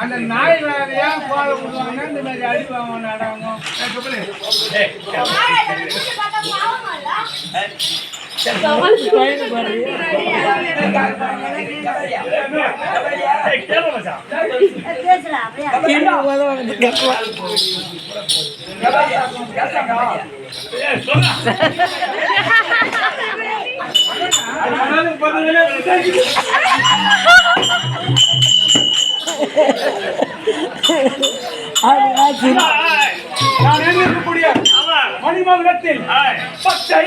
அந்த நாய் வேலையா போல விடுவாங்க இந்த மாதிரி அடிப்பாங்க நடவாங்க நான் இருக்கக்கூடிய மணிமகுடத்தில் பச்சை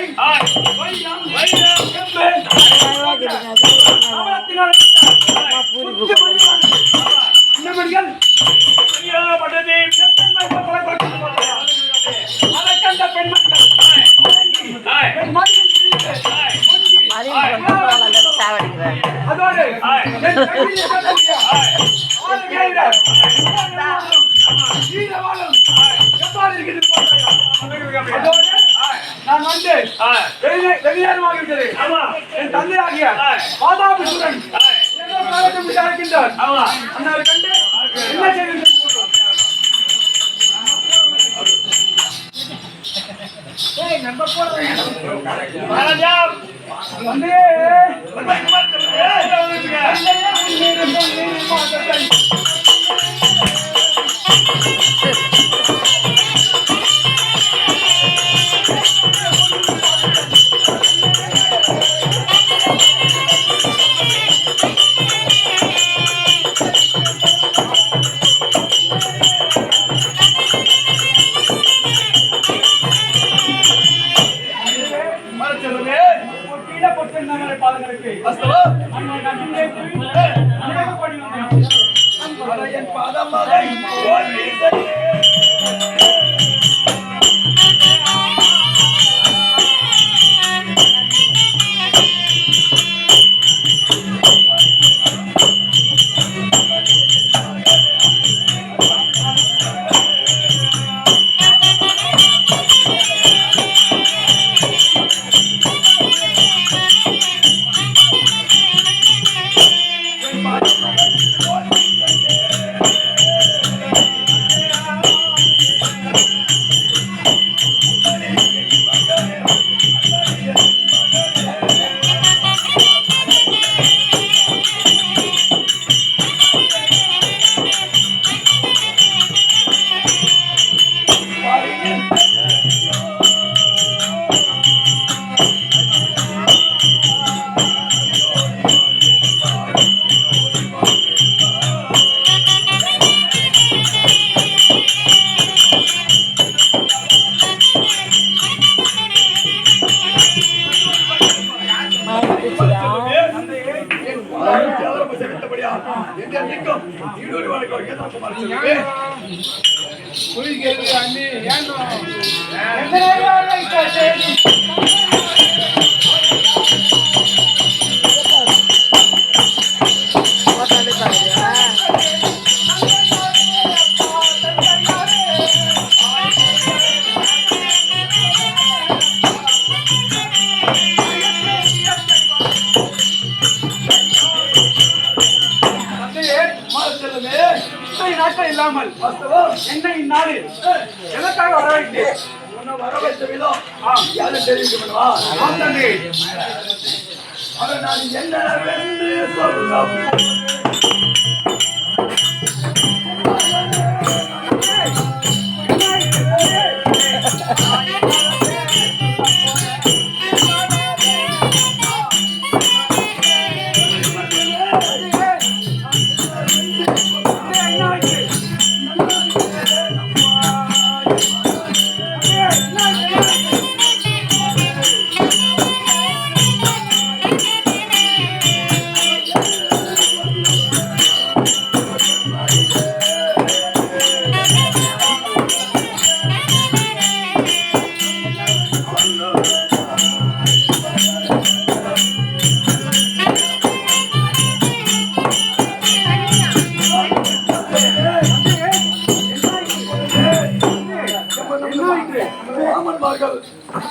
நான் வந்து வெளியேறமாகிவிட்டது. என் தந்தையாகிய வாதாபிசுரன் ஏதோ காலத்தை அழைக்கின்றார். அண்ணாவை கண்டு என்ன செய்து இல்லாமல் என்ன இந்நாடு எனக்காக வரவேற்கிறேன். வரவேற்ற விதம் யாரும் தெரிவிக்கணுமா? அதை நான் என்னவென்று சொல்ல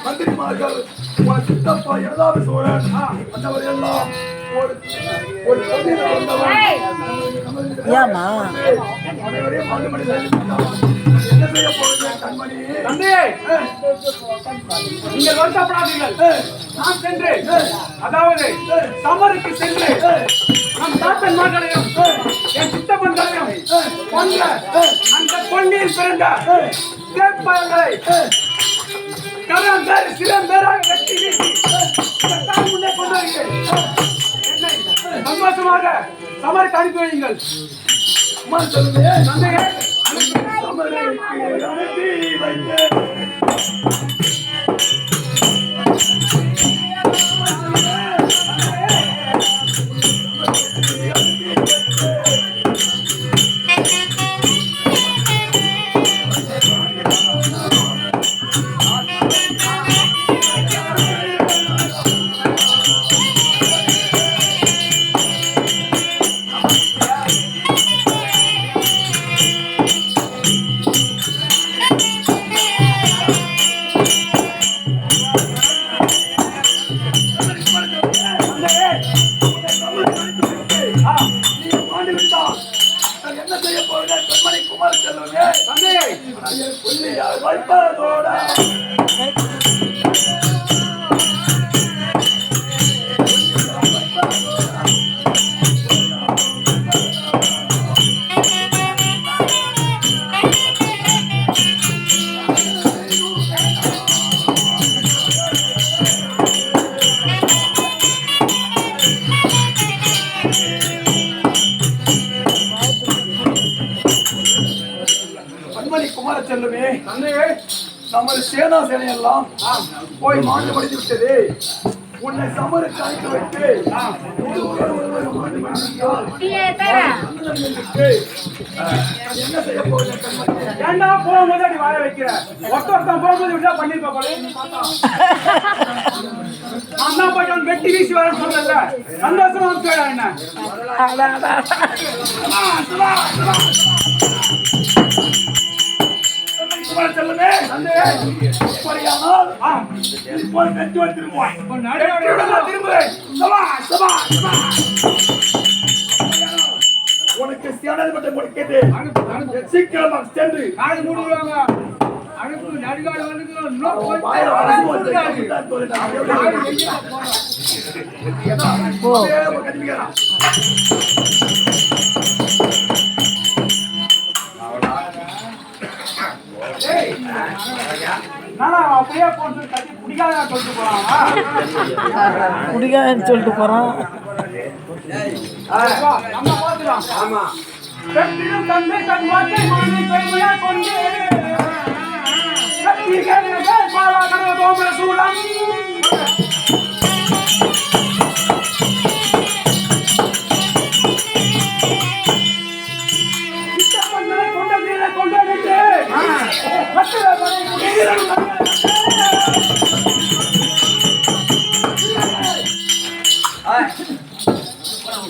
மந்திரிமார்கள் சித்தப்பா இரண்டாவது சோழன் மற்றவர் எல்லாம் ஒரு அனைவரையும் என்ன செய்ய போறீங்க கண்மணி? தந்தையே, நீங்கள் வருத்தப்படாதீர்கள். நான் சென்று, அதாவது சமருக்கு சென்று நம் தாத்தன்மார்களையும் என் சித்தப்பன்களையும் கொன்ற அந்த கொள்ளியில் பிறந்த தேப்பங்களை கரம் பேர் சிறம் பேராக வெட்டி வீசி இந்த தாய் முன்னே கொண்டு வருகிறேன். என்னை சந்தோஷமாக சமருக்கு அனுப்பி வையுங்கள். அம்மா சொல்லுங்க தந்தையே, சமருக்கு அனுப்பி வைத்து என்ன செய்ய போறீங்க கண்மணி குமார செல்வமே? தந்தையே, புள்ளியார் வைப்பதோட குமார செல்வமே, தந்தையே, நமது சேனா சேனையெல்லாம் போய் மாண்டு படித்து விட்டது. உன்னை சமருக்கு அழைத்து வைத்து என்ன செய்ய போகிறேன் கண்மணி? ஏண்டா போகும்போது அப்படி வாழ வைக்கிற? ஒருத்தன் போகும்போது விட்டா பண்ணிருப்பா போல. நான் தான் போயிட்டு வெட்டி வீசி வர சொல்லல. சந்தோஷமா கேடா என்ன? குமார செல்வமே, அப்படியானால் இப்போ வெற்றி திரும்புவாய். திரும்புவேன். உனக்கு சேனாதிபதி கொடுக்கிறது. சீக்கிரமாக சென்று நாடு மூடுவாங்க. அனுப்பு நடுகாடு வந்து அப்படியே போட்டு கட்டி குடிக்காத சொல்லிட்டு போறாங்க. குடிக்காதன்னு சொல்லிட்டு போறான். நம்ம பாத்துக்கலாம். ஆமா, பெற்றிடும் தந்தை தன் வாக்கை மனதை பெருமையா கொண்டு சூழம்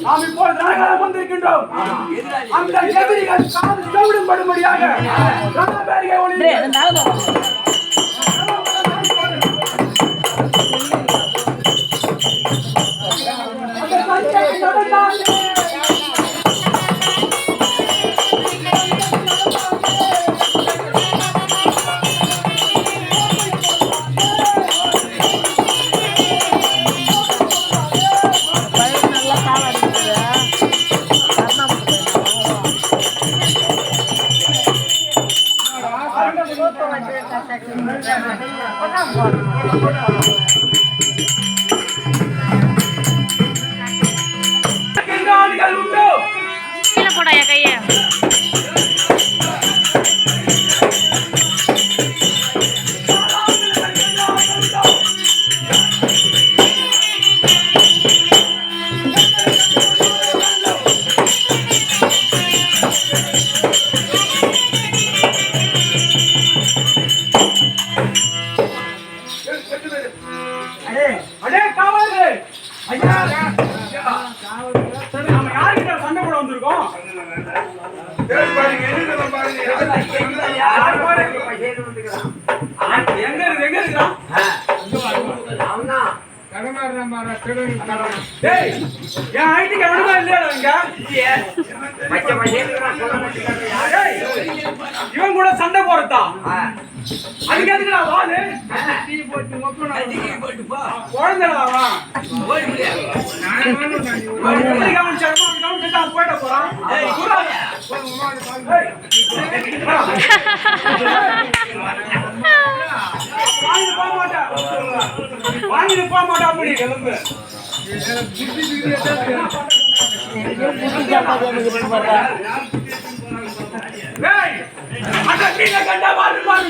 நாம் இப்போ நாங்கள் வந்திருக்கின்றோம். அந்த எதிரிகள் காது செவிடும்படும்படியாக ரணபேரிகை ஒளி இவன் கூட சண்டை போறதா அதுக்கு எதுக்குடா வாளு குழந்தைடா அவன் போயிட்ட போறான் வாங்கிட்டு போக மாட்டா அப்படி கிளம்பு அந்த மீனை கண்டா மாறு மாறு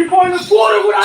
இப்போ கூறு கூட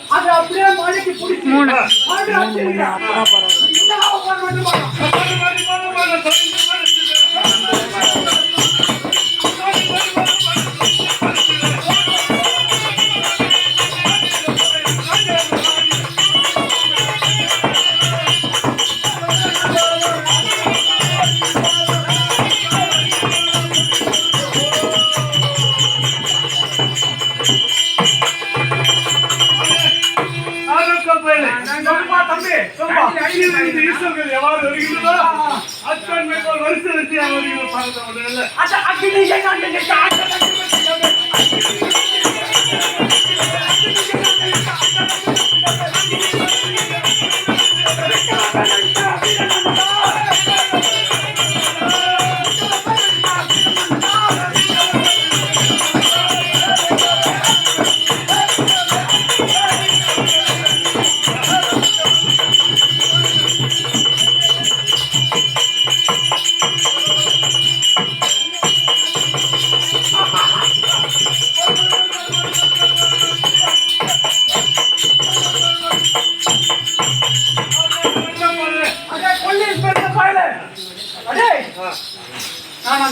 அது அப்படியே மழைக்கு பிடிச்சி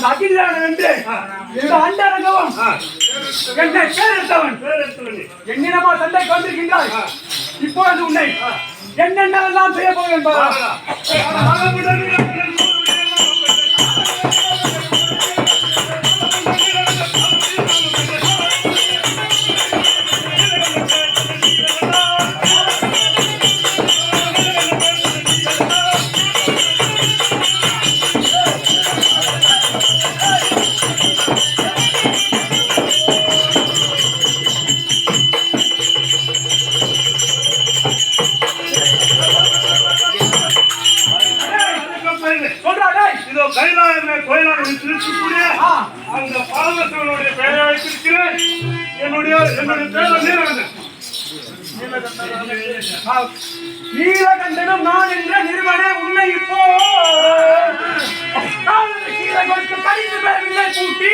அந்த அகிலான என்று இந்த அண்டரங்கவும் என்னை பேரெடுத்தவன் என்னிடமா சண்டை கொண்டிருக்கின்றாய். இப்பொழுது உன்னை என்னென்னவெல்லாம் செய்ய போகிறேன் என்பதா? இதோ கைலாயமே கோயிலாக இருக்கக்கூடிய அந்த பரமசிவனுடைய பெயரை வைத்திருக்கிறேன். என்னுடைய பேர் நீலகண்டனும் நான் என்ற நிறுவனே உன்னை இப்போ கீழே கடிந்து பெறவில்லை பூட்டி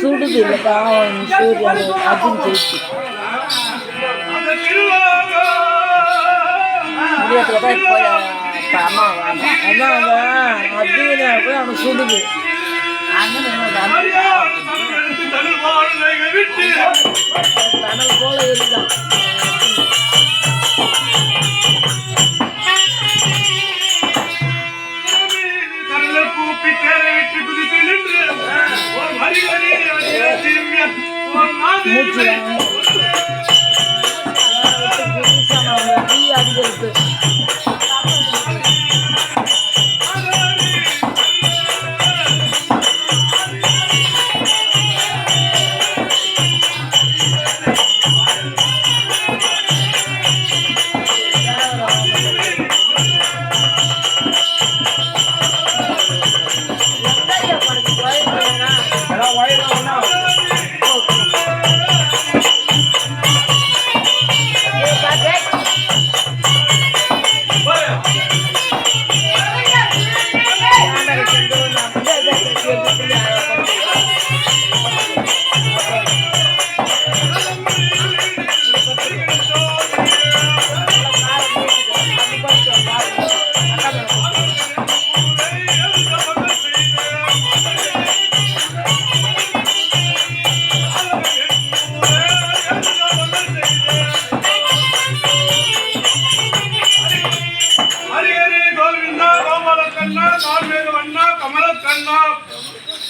சுடுது பாவம் சூரியன் அப்படின்னு அவனுக்கு சுடுது தனல் போல இருந்தான். அதிகரித்து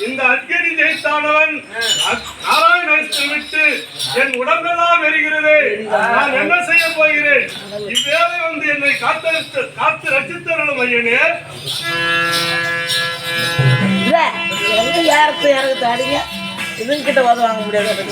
இந்த அர்ஜுனி ஜெயித்தானவன் நாராயணத்தை விட்டு என் உடம்பெல்லாம் எரிகிறது. நான் என்ன செய்ய போகிறேன்? இவ்வேளை வந்து என்னை காத்து ரசித்தருளும் ஐயனே. யாருக்கு யாருக்கு தாடிங்க இதுங்க கிட்ட வாத வாங்க முடியாது.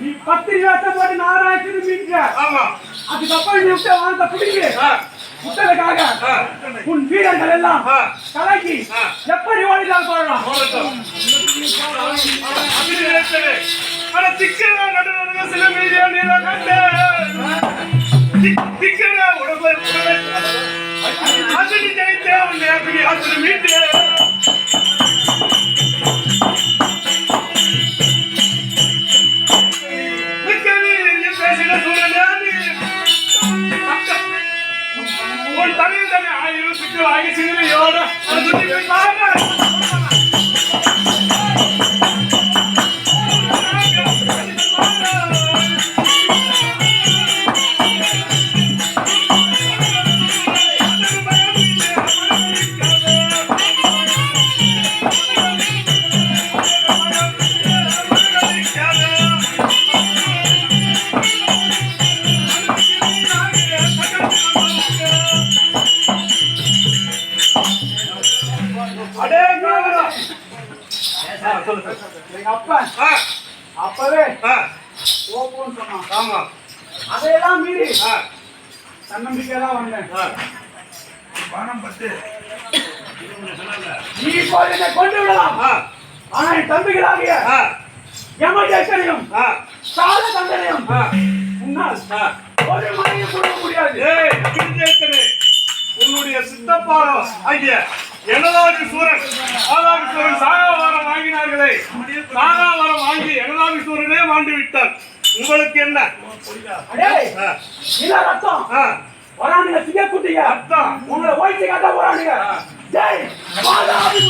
நீ பத்திரி வேஷம் போட்டு நாராயணன் மீட்க ஆமா அதுக்கப்புறம் நீ விட்ட வாங்க பிடிங்க புத்தகக்காக உன் வீரர்கள் எல்லாம் கலக்கி எப்படி ஓடிதான் போடலாம் சில மீடியா நீங்க கண்டு திக்கன உடம்பு அசடி ஜெயித்தே உன்னை அப்படி அசடி மீட்டு பேசின சூழலே உன் தலையில் தானே 1000 சிக்கல் ஆகி சிங்கரையோட அப்பவே ஓப்போன்னு சொன்னான். ஆமா அதையெல்லாம் மீறி தன்னம்பிக்கையெல்லாம் வந்தேன். நீ இப்போது என்னை கொண்டு விடலாம். ஆனா என் தம்பிகளாகிய யமதேசனையும் சால தந்தனையும் உன்னால் ஒரு மணியும் கொடுக்க முடியாது. உன்னுடைய சித்தப்பா ஆகிய எனதாவி சூரன் ஆதாவி சூரன் சாகாவாரம் வாங்கினார்களே, சாகாவாரம் வாங்கி எனதாவி சூரனே மாண்டு விட்டார். உங்களுக்கு என்ன ரத்தம் வரானுங்க சிங்கக்குட்டிங்க அர்த்தம்? உங்களை ஓய்ச்சி காட்ட போறானுங்க. ஜெய் மாதாவி.